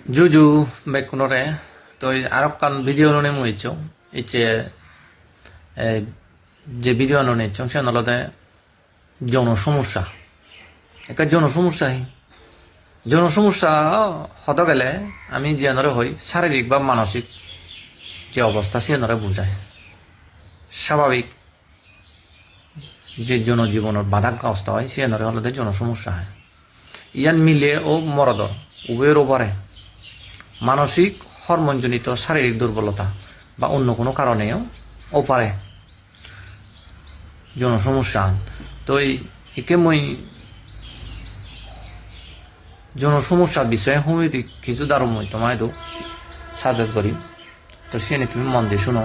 Juju bekunore to arokkan video none muicho iche যে video আনো নিচ্ছ সে নলদে যৌন সমস্যা একটা যৌন সমস্যা হতে গেলে আমি জিয়ানরে হই শারীরিক বা মানসিক যে অবস্থা সিয়ানরে বুঝায় স্বাভাবিক যে জনজীবনের বাধাগ্রস্ত হয় সিয়ানরে হলদে যৌন সমস্যা হয় ইয়ান মিলে ও মরদ উভয়ের ওপরে মানসিক হরমোনজনিত শারীরিক দুর্বলতা বা অন্য কোনো কারণেও ওপারে যৌন সমস্যা তো একে মই যৌন সমস্যার বিষয়ে হোমিওপ্যাথিক কিছু দ্বারা মই তোমায় তো সাজেস্ট করি তো সে তুমি মন দিয়ে শুনো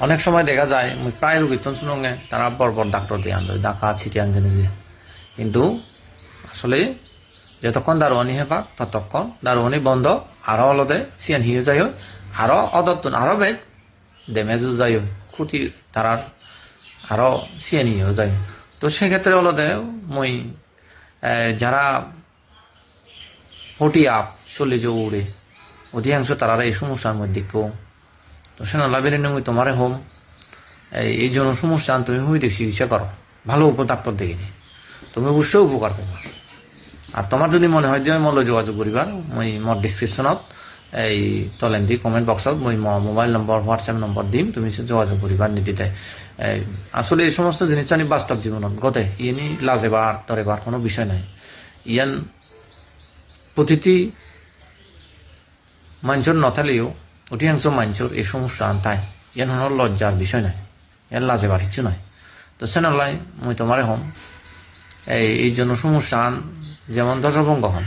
অনেক সময় দেখা যায় মই প্রায় রোগীতন শুনোগে তারা বড় ডাক্তার দিয়ে আনলো ডাকা ছিটি আনছে নিজে কিন্তু আসলে যতক্ষণ দারোয়ানি হেবা ততক্ষণ দারোয়ানি বন্ধ আরো অলদে সিয়ান হিয়ে যায় আরো অদত্তন আরো বেগ ড্যামেজও যায় ক্ষতি তারার আরো সিয়ান হিয়েও যায় তো সেক্ষেত্রে অলদে মই যারা ফটি আপ চলে যে উড়ে অধিকাংশ তারা এই সমস্যার মধ্যে কেউ তো সে লাভের মই তোমারে হোম এই জন্য সমস্যা তুমি হুমিতে চিকিৎসা করো ভালো ডাক্তার দেখিনি তুমি অবশ্যই উপকার পাবা আর তোমার যদি মনে হয় যে মূল্য যোগাযোগ করিবার মই মোর ডিসক্রিপশনত এই তলেন দি কমেন্ট বক্সত মই মোবাইল নম্বর হোয়াটসঅ্যাপ নম্বর দিম তুমি যোগাযোগ করিবার নীতিতে আসলে এই সমস্ত জিনিস জানি বাস্তব জীবনত গতে ইনি লাজেবার তরেবার কোনো বিষয় নাই ইয়ান প্রতিটি মানুষের নথালেও অধিকাংশ মানুষের এই সমস্যা আনতায় ইয়ান হল লজ্জার বিষয় নাই ইয়ান লাজেবার কিছু নাই তো সেনলাই মই তোমারে হম এই জন্য সমস্যা যেমন দশভঙ্গ হন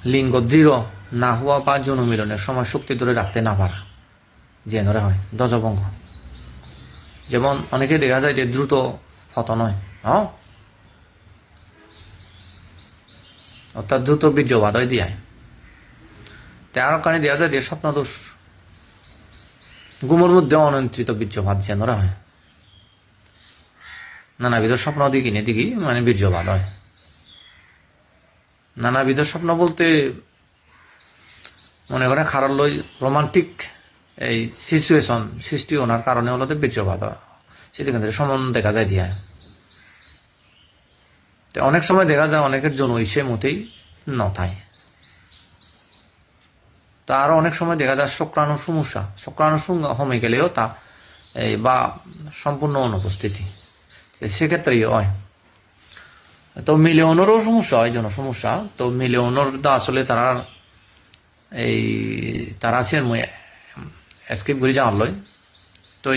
লিঙ্গ দৃঢ় না হওয়া বা যৌন মিলনের সময় শক্তি ধরে রাখতে না পারা যে নরে হয় দশভঙ্গ যেমন অনেকে দেখা যায় যে দ্রুত পতন হয় অর্থাৎ দ্রুত বীর্যবাদ হয় দিয়ে তার কারণে দেখা যায় যে স্বপ্নদোষ ঘুমের মধ্যে অনিয়ন্ত্রিত বীর্যপাত যেন হয় নানাবিধ স্বপ্ন দিকে মানে বীর্যপাত হয় নানাবিধ স্বপ্ন বলতে মনে করে খারাপ লই রোমান্টিক এই সিচুয়েশন সৃষ্টি হওয়ার কারণে হলো বীর্যপাত হয় সেদিকে সমান দেখা যায় দিয়া তো অনেক সময় দেখা যায় অনেকের জন্য সে মতেই নথায় তা আরো অনেক সময় দেখা যায় শুক্রাণু সমস্যা শুক্রাণু হমে গেলেও তা বা সম্পূর্ণ অনুপস্থিতি সেক্ষেত্রেই হয় তো মিলিয়নেরও সমস্যা হয় জন সমস্যা তো মিলিয়নের আসলে তারা আছে স্কিপ করে যাওয়ার লয় তো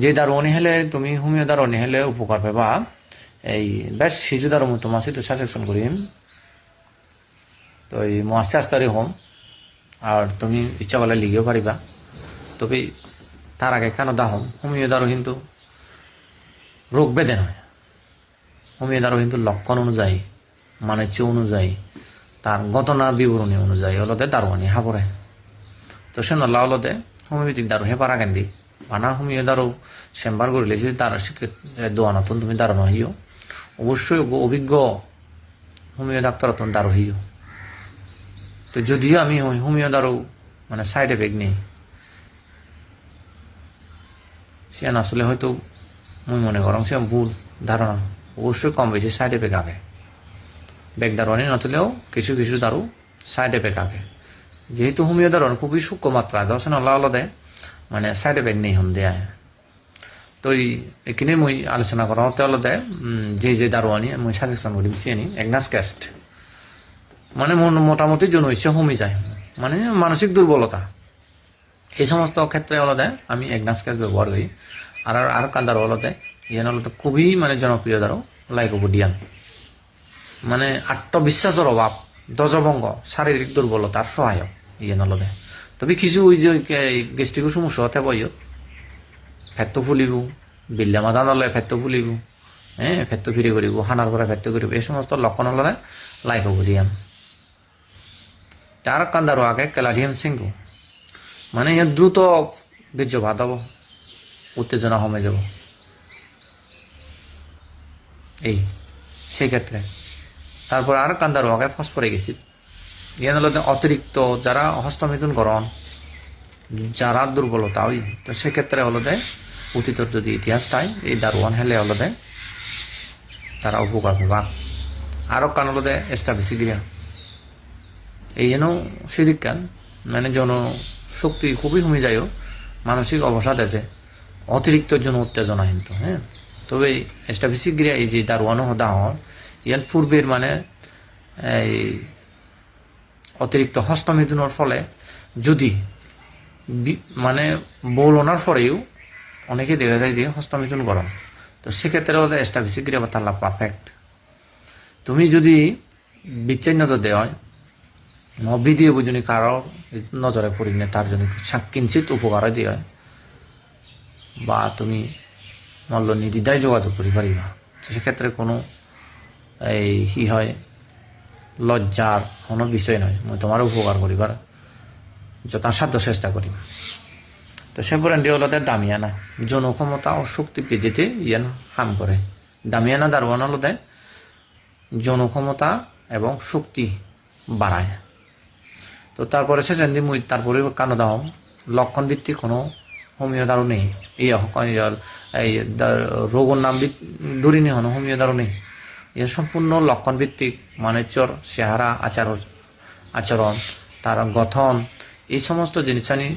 যে দারোয়ানি হলে তুমি হোমিও দারোয়ানি হলে উপকার পাবা এই বেশ শিশু দারো তোমার তো সাজেকশন করিম তো আস্তে আস্তে হোম আর তুমি ইচ্ছা করলে লিখেও পারিবা তবে তার আগে কেন দাহম হোমিও দারো কিন্তু রোগ বেদে নয় হোমিও দারো কিন্তু লক্ষণ অনুযায়ী মানেচ্য অনুযায়ী তার ঘটনার বিবরণী অনুযায়ী অলদে দারোয়ানি হাবরে তো সে নল্লা অলদে হোমিওপ্যাথিক দারো হে পারা কেন্দি বানা হোমিও দারো চেম্বার করলে যদি তার দোয়ানতন তুমি দারো নহিও অবশ্যই অভিজ্ঞ হোমিও ডাক্তারতন দারো হইও তো যদিও আমি হোমিও দারো মানে সাইড এফেক্ট নেই সে আসলে হয়তো মই মনে করম সে ভুল ধারণা অবশ্যই কম বেশি সাইড এফেক্ট আগে বেগ দারোয়ানি নতুলেও কিছু দারু সাইড এফেক্ট আগে যেহেতু হোমিও দারোয়ান খুবই সূক্ষ্ম মাত্রা দর্শন আলাদা মানে সাইড এফেক্ট নেই হম দেয় তো এখানে মই আলোচনা করা হতে আলাদা যে দারোয়ানি মই সাজেশন করি চিনি এগনাস ক্যাস্ট মানে মোটামুটি জন হচ্ছে হোমি যায় মানে মানসিক দুর্বলতা এই সমস্ত ক্ষেত্রে আলাদা আমি এগনাস ক্যাস্ট ব্যবহার করি আর কান্দারও আলাদা ইয়ান আলাদা খুবই মানে জনপ্রিয় দারো লাইকোপোডিয়ান মানে আত্মবিশ্বাসের অভাব দজভঙ্গ শারীরিক দুর্বলতার সহায়ক ইয়ান আলাদা তবে কিছু ওই যে গেস্ট্রিকের সমস্যা হতে পাইও ফেট্টো ফুলিব বিল্লামা দানালে ফেট্টো ফুলিব ফেট্টো ফিরে করিব হানার পরে ফেট্টো করিব এই সমস্ত লক্ষণ হলে লাইকোপোডিয়াম তার কান্দারও আগে ক্যালাডিয়াম সিঙ্গু মানে ইয়ার দ্রুত বীর্যপাত হব উত্তেজনা কমে যাব এই সেক্ষেত্রে তারপর আর কান্দার ওয়াকে ফসফরে গেছি ইয়ান হলো অতিরিক্ত যারা হস্তমিথুন করণ যারা দুর্বলতা ওই তো সেক্ষেত্রে হলো অতীতের যদি ইতিহাসটাই এই দারোয়ান হেলে হলো তারা উপকার পাবা আরো কান হলো এস্টাবিসিগ্রিয়া এই যেন সিদিকান মানে জন শক্তি খুবই কমে যায় মানসিক অবসাদ আছে অতিরিক্ত জন উত্তেজনা কিন্তু হ্যাঁ তবে এস্টাবিসিগ্রিয়া এই যে দারোয়ানো হদা হন ইয়ান পূর্বের মানে এই অতিরিক্ত হস্তমিথুনের ফলে যদি মানে বৌলনার পরেও অনেকে দেখা যায় যে হস্তমিথুন গরম তো সেক্ষেত্রে হলো এস্টাবিসিগ্রিয়া বা তাল্লা পারফেক্ট তুমি যদি বিচ্ছেদ নজর দেওয়া হয় ভিডিও বুঝুনি কারো নজরে পড়িনে তার জন্য কিঞ্চিত উপকার দিয়ে হয় বা তুমি মল্ল নির্দ্বিধায় যোগাযোগ করি পারিবা সেক্ষেত্রে কোনো এই কি হয় লজ্জার কোনো বিষয় নয় মই তোমার উপকার করিবার যথাসাধ্য চেষ্টা করি তো সে ব্র্যান্ডি হলো দামিয়ানা যৌন ক্ষমতা ও শক্তি বৃদ্ধিতে ইয়ান হাম করে দামিয়ানা দারোয়ান হলো যৌন ক্ষমতা এবং শক্তি বাড়ায় তো তারপরে শেষের দিন মুই তারপরে কানো দাও লক্ষণ ভিত্তিক কোনো হোমিও দারু নেই এই রোগের নাম দূরিনি হনো হোমিও দারু নেই এর সম্পূর্ণ লক্ষণ ভিত্তিক মানেচর চেহারা আচরণ তার গঠন এই সমস্ত জিনিস আনি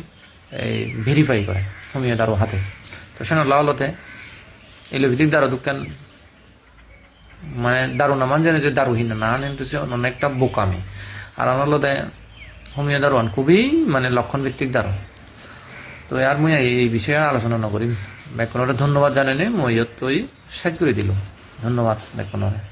ভেরিফাই করে হোমিও দারু হাতে তো সেন লালতে এলোভিদিক দারু দোকান মানে দারু না মান জানে যে দারুহীন না কিন্তু সে অনেকটা বোকামি আর আনলতে হোমিও দারোয়ান খুবই মানে লক্ষণ ভিত্তিক দারু তো আর মুই এই বিষয়ে আলোচনা নকরি ব্যাকরণের ধন্যবাদ জানেনি মই তুই শেষ করে দিল ধন্যবাদ ব্যাকরণের